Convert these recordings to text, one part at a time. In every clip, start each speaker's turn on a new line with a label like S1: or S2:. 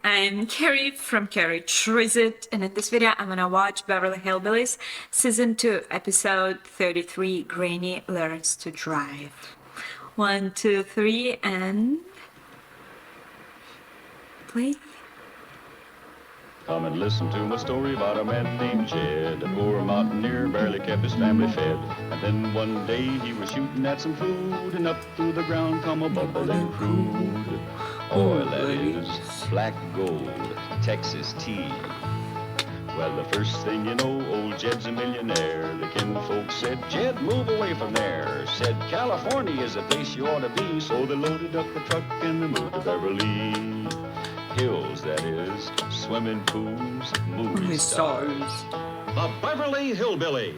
S1: I'm Carrie from Carrie Trizit, and in this video I'm gonna watch Beverly Hillbillies Season 2, Episode 33, Granny Learns to Drive. 1, 2, 3, and... play.
S2: Come and listen to my story about a man named Jed. A poor mountaineer barely kept his family fed. And then one day he was shooting at some food, and up through the ground come a bubbling crude. Oil, that is, black gold, Texas tea. Well, the first thing you know, old Jed's a millionaire. The kinfolk said, Jed, move away from there. Said, California is the place you ought to be. So they loaded up the truck and they moved to Beverly Hills, that is, swimming pools, movie stars.
S3: The Beverly Hillbillies.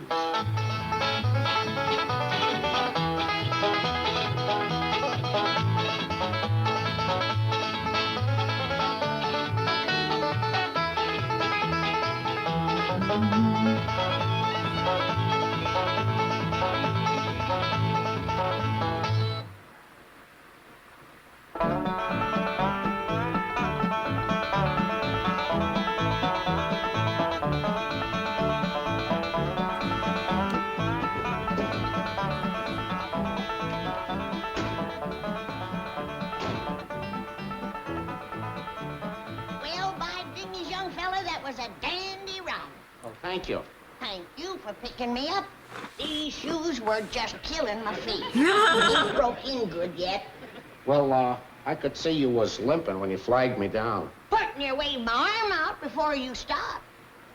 S4: Well, by dingy's young fella, that was a dandy ride.
S5: Oh, thank you.
S4: Thank you for picking me up. These shoes were just killing my feet. Ain't broke in good yet.
S5: Well, I could see you was limping when you flagged me down.
S4: Putting your wave my arm out before you stop.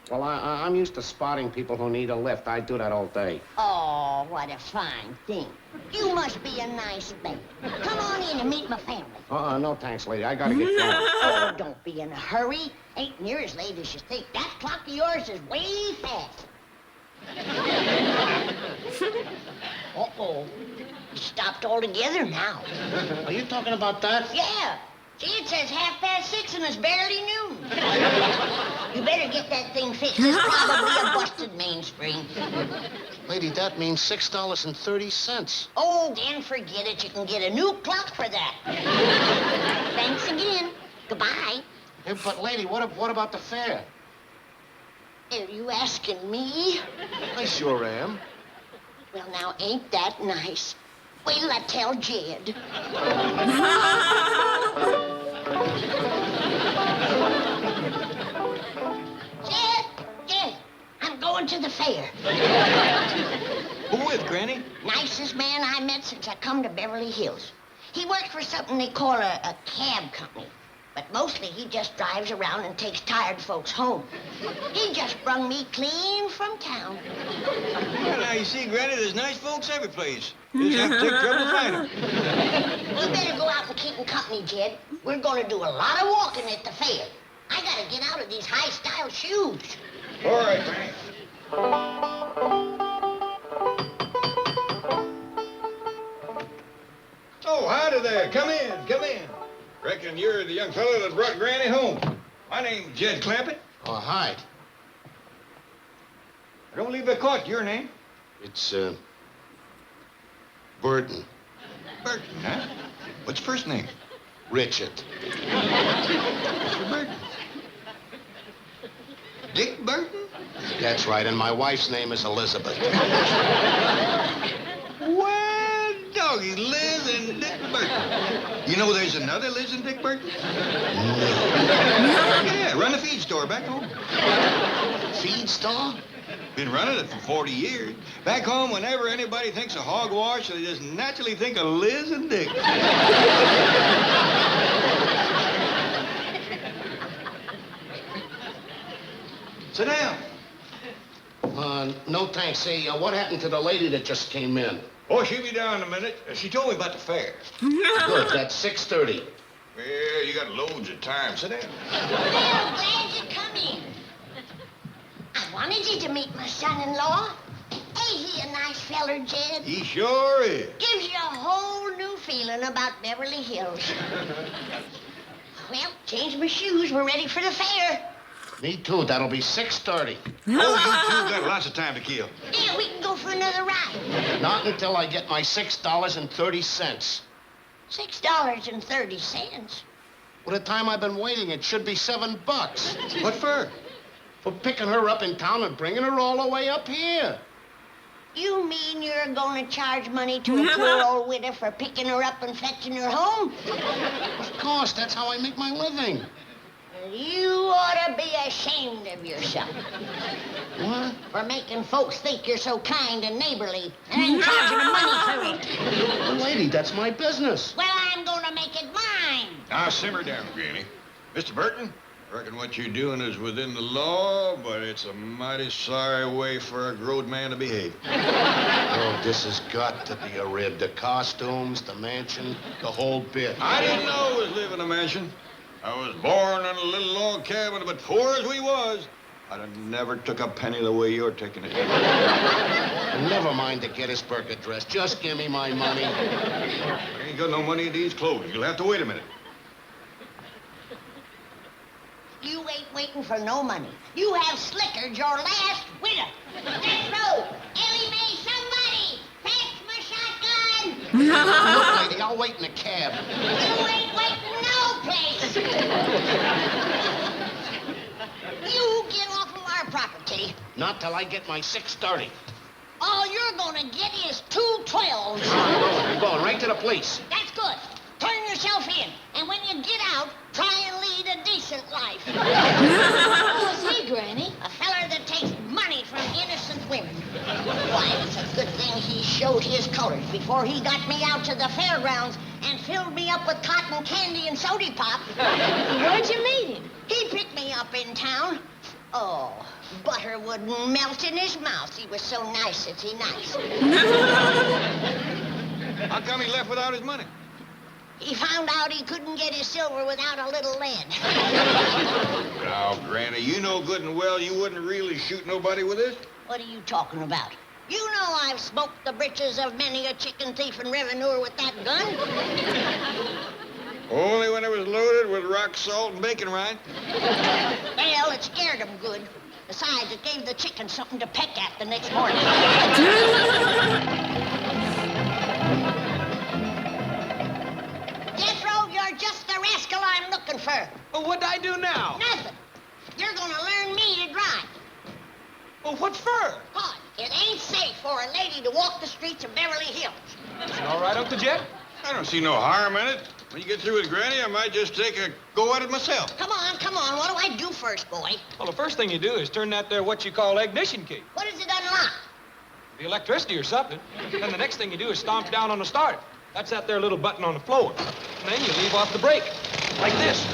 S5: Well, I'm used to spotting people who need a lift. I do that all day.
S4: Oh, what a fine thing. You must be a nice man. Come on in and meet my family.
S5: No thanks, lady. I gotta get going.
S4: Oh, don't be in a hurry. Ain't near as late as you think. That clock of yours is way fast. Uh-oh. You stopped altogether now.
S5: Are you talking about that?
S4: Yeah. See, it says 6:30 and it's barely noon. You better get that thing fixed. It's probably a busted mainspring.
S5: Lady, that means $6.30.
S4: Oh, then forget it. You can get a new clock for that. Thanks again. Goodbye.
S5: Hey, but lady, what about the fare?
S4: Are you asking me?
S5: I sure am.
S4: Well, now, ain't that nice? Wait till I tell Jed. Jed, I'm going to the fair.
S3: Who with, Granny?
S4: Nicest man I met since I come to Beverly Hills. He works for something they call a cab company. But mostly he just drives around and takes tired folks home. He just brung me clean from town.
S3: Well, now, you see, Granny, there's nice folks every place. You just have to take trouble to find them.
S4: You better go out and keep in company, Jed. We're going to do a lot of walking at the fair. I got to get out of these high-style shoes.
S3: All right, Granny. Oh, howdy there. Come in, come in. Reckon you're the young fellow that brought Granny home. My name's Jed Clampett.
S5: Oh, hi.
S3: I don't believe I caught your name.
S5: It's, Burton.
S3: Burton, huh? What's your first name?
S5: Richard.
S3: Mr. Burton. Dick Burton?
S5: That's right, and my wife's name is Elizabeth.
S3: Well, doggy, Liz and Dick Burton. You know there's another Liz and Dick Burton? Yeah, run a feed store back home.
S5: Feed store?
S3: Been running it for 40 years. Back home, whenever anybody thinks of hogwash, they just naturally think of Liz and Dick. Sit down.
S5: No thanks. Say, what happened to the lady that just came in?
S3: Oh, she'll be down in a minute. She told me about the fair.
S5: Good, that's 6:30.
S3: Well, you got loads of time. Sit down.
S4: Well, glad you come in. I wanted you to meet my son-in-law. Ain't he a nice feller, Jed?
S3: He sure is.
S4: Gives you a whole new feeling about Beverly Hills. Well, changed my shoes. We're ready for the fair.
S5: Me too. That'll be 6:30.
S3: Oh, you two got lots of time to kill.
S4: Yeah, we can go for another ride.
S5: Not until I get my $6.30.
S4: $6.30.
S5: With the time I've been waiting, it should be $7.
S3: What for?
S5: For picking her up in town and bringing her all the way up here.
S4: You mean you're going to charge money to a poor old widow for picking her up and fetching her home?
S5: Of course, that's how I make my living.
S4: You ought to be ashamed of yourself
S5: What?
S4: for making folks think you're so kind and neighborly and then charging them money for it.
S5: Well, lady, that's my business.
S4: Well, I'm going to make it mine.
S3: Now, simmer down, Granny. Mr. Burton, I reckon what you're doing is within the law, but it's a mighty sorry way for a growed man to behave.
S5: Oh, this has got to be a rib. The costumes, the mansion, the whole bit.
S3: I didn't know I was living in a mansion. I was born in a little log cabin, but poor as we was, I'd have never took a penny the way you're taking it.
S5: Never mind the Gettysburg Address. Just give me my money.
S3: I ain't got no money in these clothes. You'll have to wait a minute.
S4: You ain't waiting for no money. You have slickered your last widow. Death Row, Ellie Mae, somebody, fetch my shotgun.
S5: Look, lady, I'll wait in a cab.
S4: You ain't waiting no place. You get off of our property.
S5: Not till I get my 6:30.
S4: All you're gonna get is 2 12s.
S5: I'm going right to the police.
S4: That's good. Turn yourself in, and when you get out, try and lead a decent life.
S6: Who's he, Granny?
S4: A feller that takes money from innocent women. Why, it's a good thing he showed his colors before he got me out to the fairgrounds and filled me up with cotton candy and soda pop.
S6: Where'd you meet him?
S4: He picked me up in town. Oh, butter wouldn't melt in his mouth. He was so nicety nice.
S3: How come he left without his money?
S4: He found out he couldn't get his silver without a little lead.
S3: Now, Granny, you know good and well you wouldn't really shoot nobody with this.
S4: What are you talking about? You know I've smoked the breeches of many a chicken thief and revenue with that gun.
S3: Only when it was loaded with rock salt and bacon rind.
S4: Well, it scared him good. Besides, it gave the chicken something to peck at the next morning. Jethro, you're just the rascal I'm looking for.
S7: Well, what'd I do now?
S4: Nothing. You're gonna learn me to drive.
S7: Well, what for?
S4: But it ain't safe for a lady to walk the streets of Beverly Hills.
S7: All right, Uncle Jet?
S3: I don't see no harm in it. When you get through with Granny, I might just take a go at it myself.
S4: Come on, come on. What do I do first, boy?
S7: Well, the first thing you do is turn that there what you call ignition key.
S4: What does it unlock?
S7: The electricity or something. Then the next thing you do is stomp down on the starter. That's that there little button on the floor. And then you leave off the brake. Like this.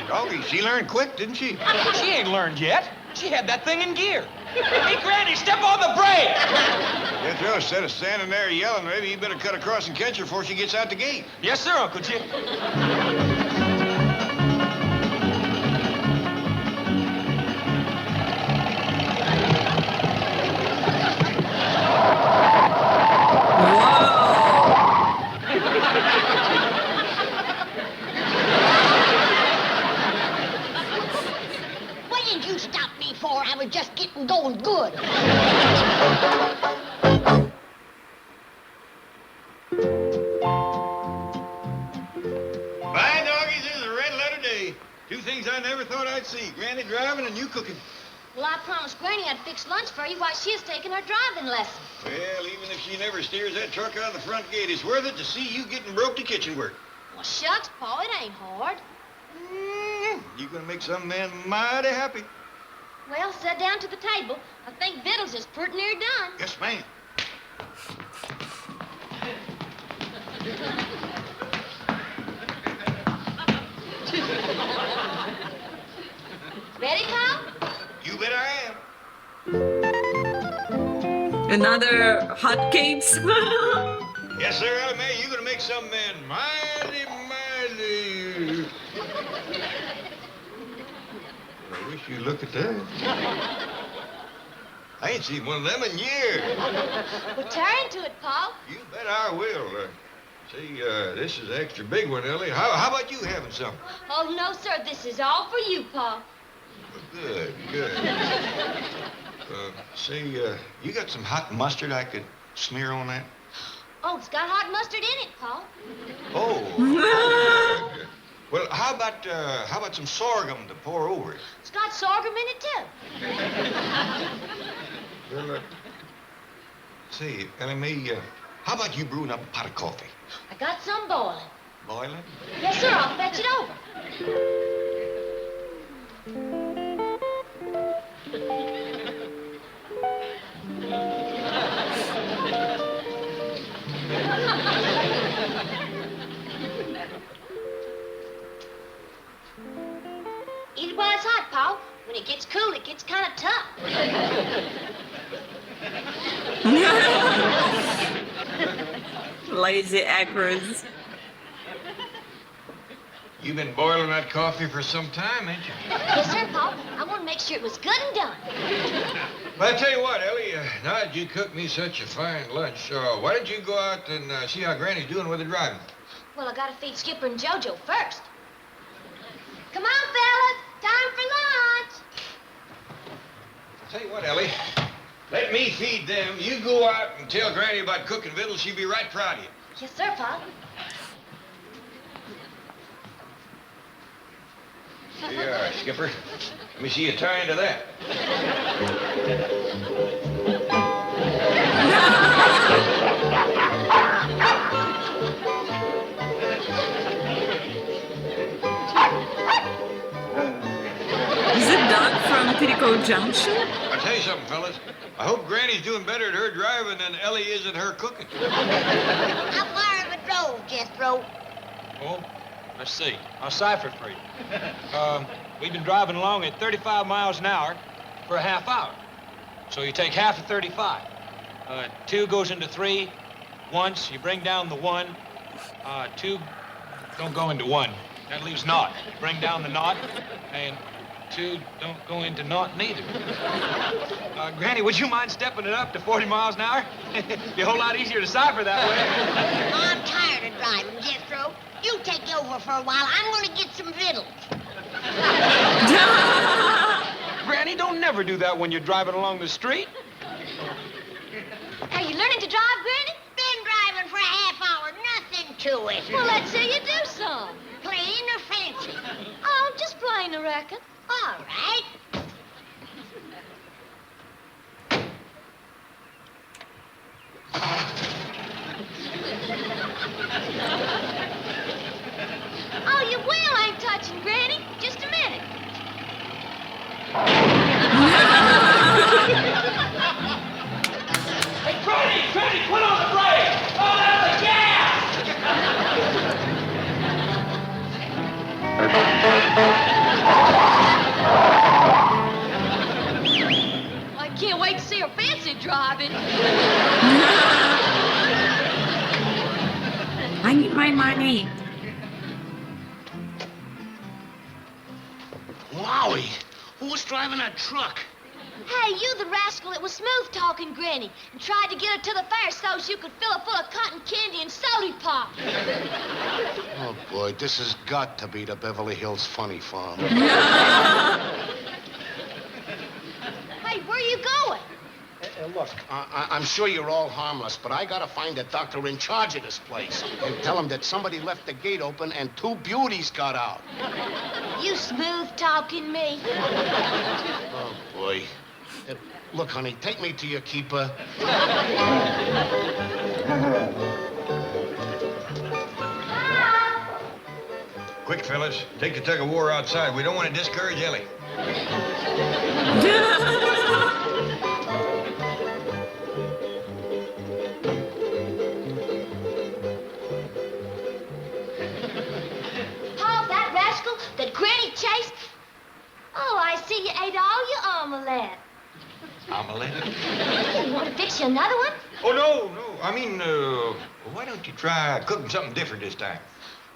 S3: Doggy, she learned quick, didn't she?
S7: She ain't learned yet. She had that thing in gear. Hey, Granny, step on the brake!
S3: Jethro, instead of standing there yelling, maybe you better cut across and catch her before she gets out the gate.
S7: Yes, sir, Uncle Jet.
S4: What did you stop me for? I was just getting going good.
S3: Bye, doggies. This is a red letter day. Two things I never thought I'd see. Granny driving and you cooking.
S6: Well, I promised Granny I'd fix lunch for you while she is taking her driving lesson.
S3: Well, even if she never steers that truck out of the front gate, it's worth it to see you getting broke to kitchen work.
S6: Well, shucks, Pa, it ain't hard.
S3: You're gonna make some man mighty happy.
S6: Well, sit down to the table. I think victuals is pretty near done.
S3: Yes, ma'am.
S6: Ready, Pa?
S3: You bet I am.
S1: Another hot cakes.
S3: Yes, sir, Ellie Mae, you're gonna make some man mighty. I wish you'd look at that. I ain't seen one of them in years.
S6: Well, tear into it, Pa.
S3: You bet I will. See, this is an extra big one, Ellie. How about you having some?
S6: Oh, no, sir, this is all for you, Pa.
S3: Good, good. Say, you got some hot mustard I could smear on that?
S6: Oh, it's got hot mustard in it, Paul.
S3: Oh. Well, how about some sorghum to pour over it?
S6: It's got sorghum in it, too.
S3: Well, say, Ellie Mae, how about you brewing up a pot of coffee?
S6: I got some boiling.
S3: Boiling?
S6: Yes, sir, I'll fetch it over. Eat it while it's hot, Paul. When it gets cool, it gets kind of tough.
S1: Lazy actors.
S3: You've been boiling that coffee for some time, ain't you?
S6: Yes, sir, Paul. I want to make sure it was good and done.
S3: Well, I tell you what, Ellie, now that you cooked me such a fine lunch, why don't you go out and see how Granny's doing with the driving?
S6: Well, I got to feed Skipper and JoJo first. Come on, fellas. Time for lunch.
S3: I'll tell you what, Ellie, let me feed them. You go out and tell Granny about cooking victuals. She'll be right proud of you.
S6: Yes, sir, Paul.
S3: Here you are, Skipper. Let me see you tie into that.
S1: Is it Doug from Petticoat Junction?
S3: I'll tell you something, fellas. I hope Granny's doing better at her driving than Ellie is at her cooking.
S4: How far of a drove, Jethro?
S7: Oh, let's see. I'll cipher for you. We've been driving along at 35 miles an hour for a half hour. So you take half of 35. 2 goes into 3 once. You bring down the 1. 2 don't go into 1. That leaves naught. You bring down the naught, and 2 don't go into naught neither. Granny, would you mind stepping it up to 40 miles an hour? It'd be a whole lot easier to cipher that way.
S4: I'm tired of driving, Jethro. You take over for a while. I'm going to get some victuals.
S7: Granny, don't never do that when you're driving along the street.
S6: Are you learning to drive, Granny?
S4: Been driving for a half hour. Nothing to it.
S6: Well, let's see you do some.
S4: Plain or fancy?
S6: Oh, just plain, I reckon.
S4: All right.
S6: Oh, your wheel ain't touching, Granny. Just a minute.
S7: Hey, Granny, put on the brake! Oh, that's the gas!
S6: I can't wait to see her fancy driving.
S1: I need my money.
S5: Wowie! Who's driving that truck?
S6: Hey, you the rascal that was smooth-talking Granny and tried to get her to the fair so you could fill her full of cotton candy and soda pop.
S5: Oh, boy, this has got to be the Beverly Hills Funny Farm.
S6: Hey, where are you going?
S5: Look, I'm sure you're all harmless, but I gotta find the doctor in charge of this place and tell him that somebody left the gate open and 2 beauties got out.
S6: You smooth-talking me.
S5: Oh, boy. Look, honey, take me to your keeper.
S3: Quick, fellas. Take the tug of war outside. We don't want to discourage Ellie.
S6: Paul, that rascal that Granny chased. Oh, I see you ate all your omelette.
S3: Omelette?
S6: You want to fix you another one?
S3: Oh, no. I mean, why don't you try cooking something different this time?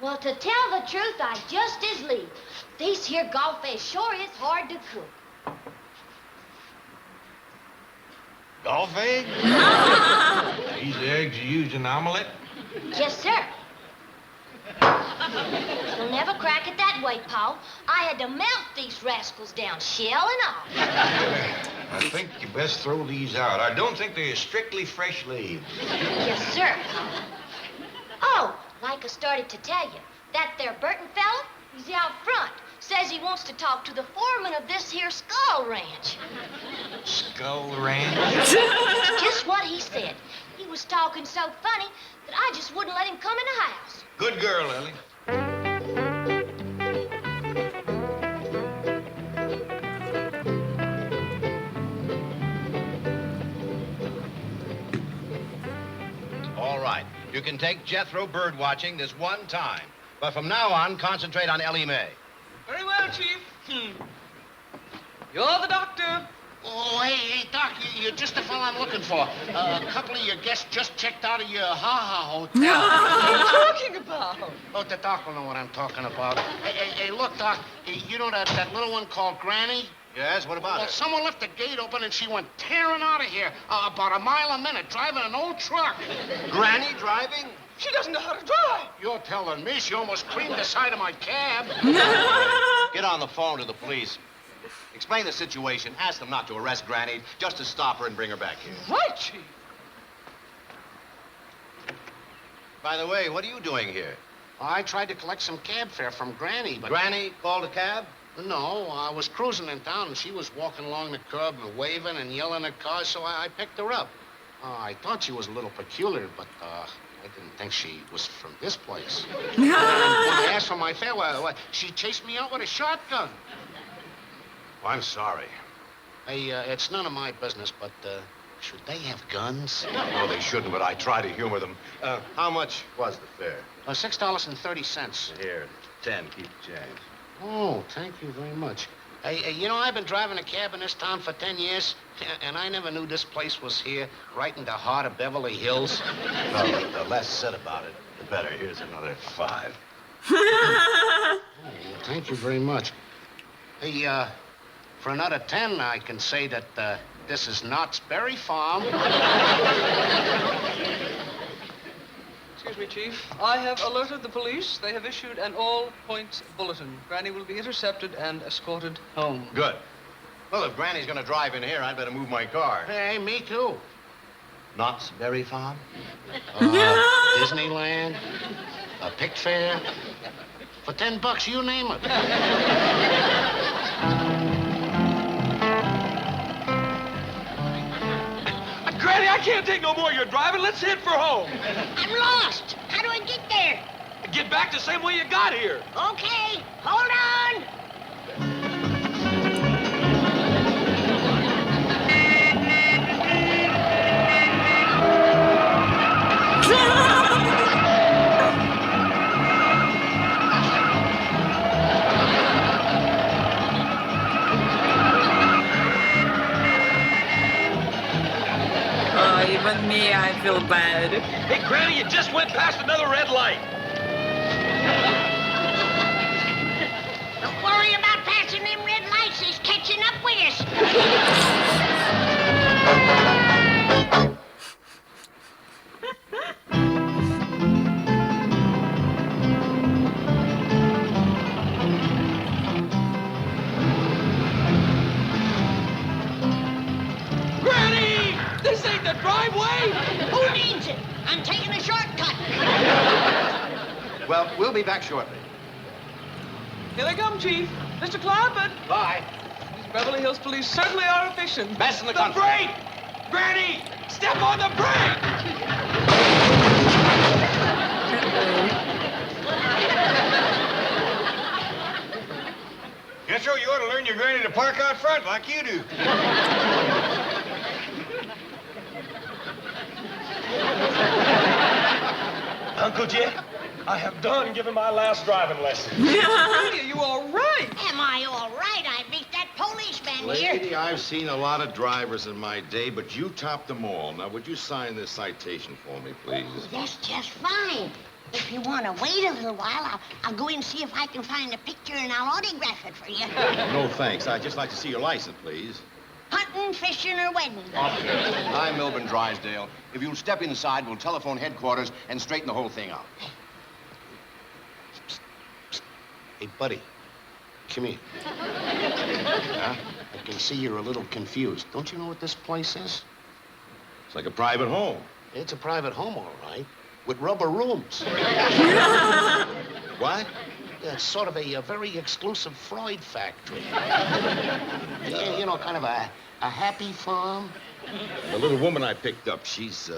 S6: Well, to tell the truth, I just as lieve. These here golf eggs sure is hard to cook.
S3: Golf eggs? These the eggs you use in the omelet?
S6: Yes, sir. You'll never crack it that way, Pa. I had to melt these rascals down, shell and all.
S3: I think you best throw these out. I don't think they're strictly fresh leaves.
S6: Yes, sir. Oh, like I started to tell you, that there Burton fella, he's out front. Says he wants to talk to the foreman of this here Skull Ranch.
S3: Skull Ranch?
S6: Just what he said. He was talking so funny that I just wouldn't let him come in the house.
S3: Good girl, Ellie.
S5: All right. You can take Jethro bird watching this one time. But from now on, concentrate on Ellie Mae.
S8: Very well, Chief. You're the doctor.
S5: Oh, hey, Doc, you're just the fellow I'm looking for. A couple of your guests just checked out of your ha-ha hotel.
S8: What are you talking about?
S5: Oh, the doc will know what I'm talking about. Hey, look, Doc, you know that little one called Granny? Yes, what about Well, her? someone left the gate open and she went tearing out of here about a mile a minute, driving an old truck.
S3: Granny driving?
S8: She doesn't know how to drive.
S5: You're telling me she almost creamed the side of my cab?
S9: Get on the phone to the police. Explain the situation. Ask them not to arrest Granny, just to stop her and bring her back here.
S8: Right, Chief.
S9: By the way, what are you doing here?
S5: I tried to collect some cab fare from Granny, but...
S9: Granny called a cab?
S5: No, I was cruising in town, and she was walking along the curb and waving and yelling at cars, so I picked her up. I thought she was a little peculiar, but I didn't think she was from this place. And when I asked for my fare, she chased me out with a shotgun.
S9: Well, I'm sorry.
S5: Hey, it's none of my business, but should they have guns?
S9: No, they shouldn't, but I try to humor them. How much was the fare?
S5: $6.30.
S9: Here, 10. Keep the change.
S5: Oh, thank you very much. Hey, you know, I've been driving a cab in this town for 10 years, and I never knew this place was here, right in the heart of Beverly Hills.
S9: Well, the less said about it, the better. Here's another 5.
S5: Oh, thank you very much. Hey, for another 10, I can say that this is Knott's Berry Farm.
S8: Excuse me, Chief. I have alerted the police. They have issued an all-points bulletin. Granny will be intercepted and escorted home.
S9: Good. Well, if Granny's gonna drive in here, I'd better move my car.
S5: Hey, me too.
S9: Knott's Berry Farm?
S5: Disneyland, a pick fair. For $10, you name it.
S7: Granny, I can't take no more of your driving. Let's head for home.
S4: I'm lost. How do I get there?
S7: Get back the same way you got here.
S4: Okay, hold on.
S1: Even me, I feel bad.
S7: Hey, Granny, you just went past another red light.
S4: Don't worry about passing them red lights. He's catching up with us.
S7: Granny! This ain't the driveway!
S4: Who needs it? I'm taking a shortcut.
S9: Well, we'll be back shortly.
S8: Here they come, Chief. Mr. Clampett.
S9: Bye.
S8: These Beverly Hills police certainly are efficient.
S9: Best in the
S7: The
S9: country.
S7: brake! Granny, step on the brake!
S3: Jethro, you ought to learn your granny to park out front like you do.
S7: Uncle Jed, I have done given my last driving lesson.
S8: Granny, are you all right?
S4: Am I all right? I beat that policeman here.
S10: Lady, I've seen a lot of drivers in my day, but you topped them all. Now, would you sign this citation for me, please?
S4: That's just fine. If you want to wait a little while, I'll go in and see if I can find a picture and I'll autograph it for you.
S10: No, thanks. I'd just like to see your license, please.
S4: Hunting, fishing, or wedding.
S9: I'm Milburn Drysdale. If you'll step inside, we'll telephone headquarters and straighten the whole thing out.
S5: Hey, buddy, come here. Huh? I can see you're a little confused. Don't you know what this place is?
S10: It's like a private home.
S5: It's a private home, all right, with rubber rooms.
S10: What?
S5: Yeah, it's sort of a very exclusive Freud factory. You know, kind of a happy farm.
S10: The little woman I picked up, she's,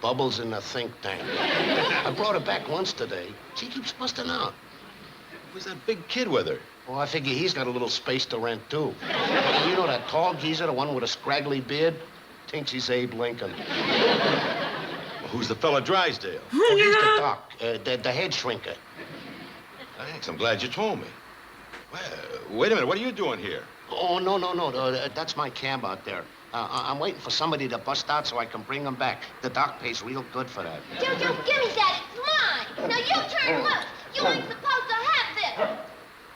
S5: Bubbles in the think tank. I brought her back once today. She keeps busting out.
S10: who's that big kid with her?
S5: Well, I figure he's got a little space to rent, too. You know that tall geezer, the one with a scraggly beard? Thinks he's Abe Lincoln.
S10: Well, who's the fella Drysdale?
S5: Oh, he's the doc, the head shrinker.
S10: Thanks, I'm glad you told me. Well, wait a minute, what are you doing here?
S5: Oh, no. That's my cab out there. I'm waiting for somebody to bust out so I can bring him back. The doc pays real good for that.
S6: Jojo, give me that. It's mine. Now you turn loose. You ain't supposed to have this.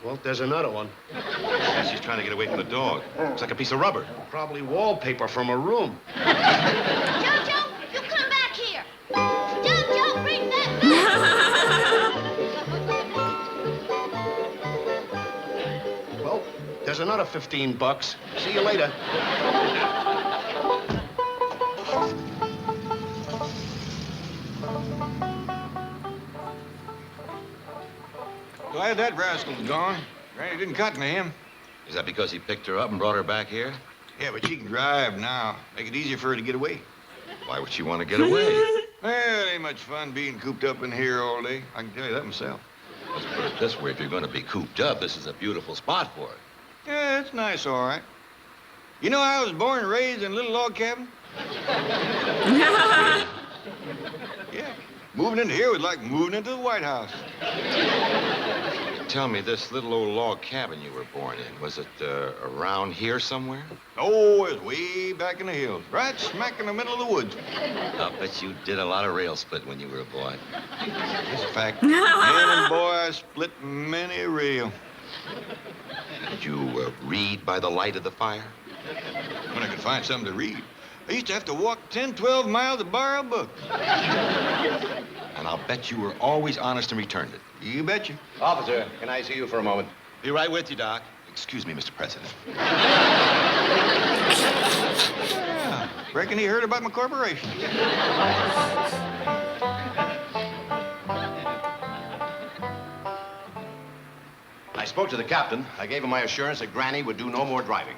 S5: Well, there's another one.
S10: She's trying to get away from the dog. Looks like a piece of rubber.
S5: Probably wallpaper from a room.
S6: Jojo, you come back here. Jojo, bring that back.
S5: Well, there's another 15 bucks. See you later.
S3: Glad that rascal's gone. Granny didn't cut me him.
S10: Is that because he picked her up and brought her back here?
S3: Yeah, but she can drive now. Make it easier for her to get away.
S10: Why would she want to get away?
S3: Well, it ain't much fun being cooped up in here all day. I can tell you that myself.
S10: Let's put it this way, if you're going to be cooped up, this is a beautiful spot for it.
S3: Yeah, it's nice, all right. You know, I was born and raised in a little log cabin. Yeah. Moving into here was like moving into the White House.
S10: Tell me, this little old log cabin you were born in, was it around here somewhere?
S3: Oh, it was way back in the hills, right smack in the middle of the woods.
S10: I'll bet you did a lot of rail split when you were a boy.
S3: It's a fact. Man and boy, I split many a rail.
S10: Did you read by the light of the fire?
S3: When I could find something to read. I used to have to walk 10, 12 miles to borrow a book.
S10: And I'll bet you were always honest and returned it.
S3: You betcha.
S9: Officer, can I see you for a moment?
S10: Be right with you, Doc. Excuse me, Mr. President.
S3: Yeah, reckon he heard about my corporation.
S9: I spoke to the captain. I gave him my assurance that Granny would do no more driving.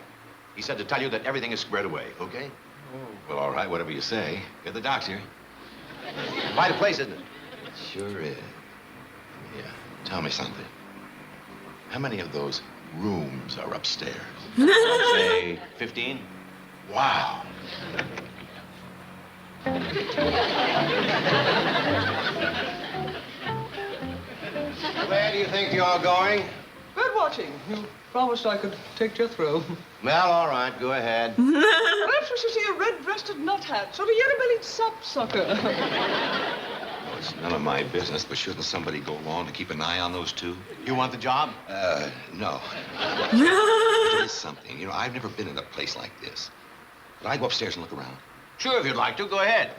S9: He said to tell you that everything is squared away, okay?
S10: Well, all right, whatever you say. Get the doc's here.
S9: Quite a place, isn't it?
S10: It sure is. Yeah, tell me something. How many of those rooms are upstairs?
S9: I'd say 15.
S10: Wow.
S9: Where do you think you're going?
S8: Bird watching. You promised I could take Jethro.
S9: Well, all right, go ahead.
S8: Perhaps we should see a red-breasted nuthat, sort of yellow-bellied sapsucker.
S10: Well, it's none of my business, but shouldn't somebody go along to keep an eye on those two?
S9: You want the job?
S10: No. There is something. You know, I've never been in a place like this. Could I go upstairs and look around?
S9: Sure, if you'd like to, go ahead.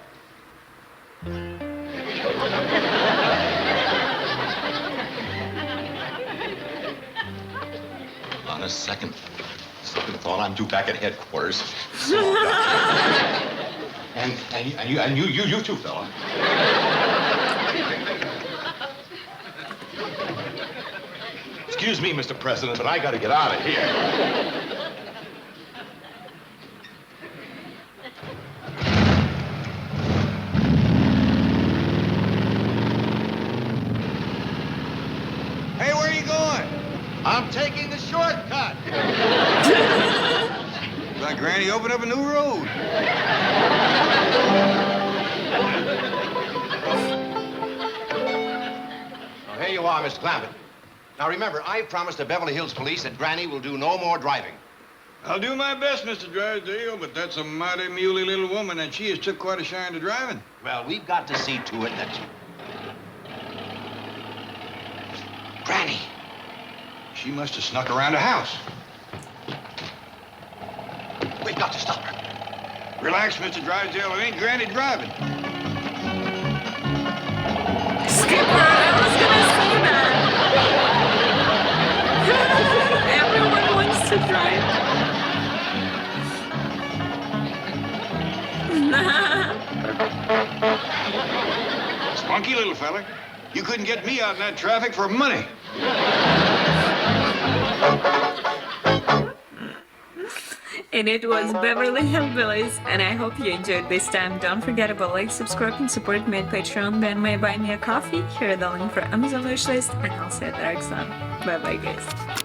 S10: On a second thought, I'm due back at headquarters. So, and you too, fella. Excuse me, Mr. President, but I gotta get out of here.
S3: Hey, where are you going?
S10: I'm taking the shortcut.
S3: Like Granny opened up a new road.
S9: Oh, here you are, Mr. Clampett. Now, remember, I promised the Beverly Hills Police that Granny will do no more driving.
S3: I'll do my best, Mr. Drysdale, but that's a mighty muley little woman, and she has took quite a shine to driving.
S9: Well, we've got to see to it that you... Granny.
S3: She must have snuck around the house.
S9: We've got to stop her.
S3: Relax, Mr. Drysdale. It ain't Granny driving.
S1: Skipper, I was gonna say that.
S3: Funky little fella. You couldn't get me out in that traffic for money.
S1: And it was Beverly Hillbillies, and I hope you enjoyed this time. Don't forget about like, subscribe, and support me at Patreon. Then may buy me a coffee. Here are the link for Amazon wishlist, and I'll see you at the next one. Bye bye, guys.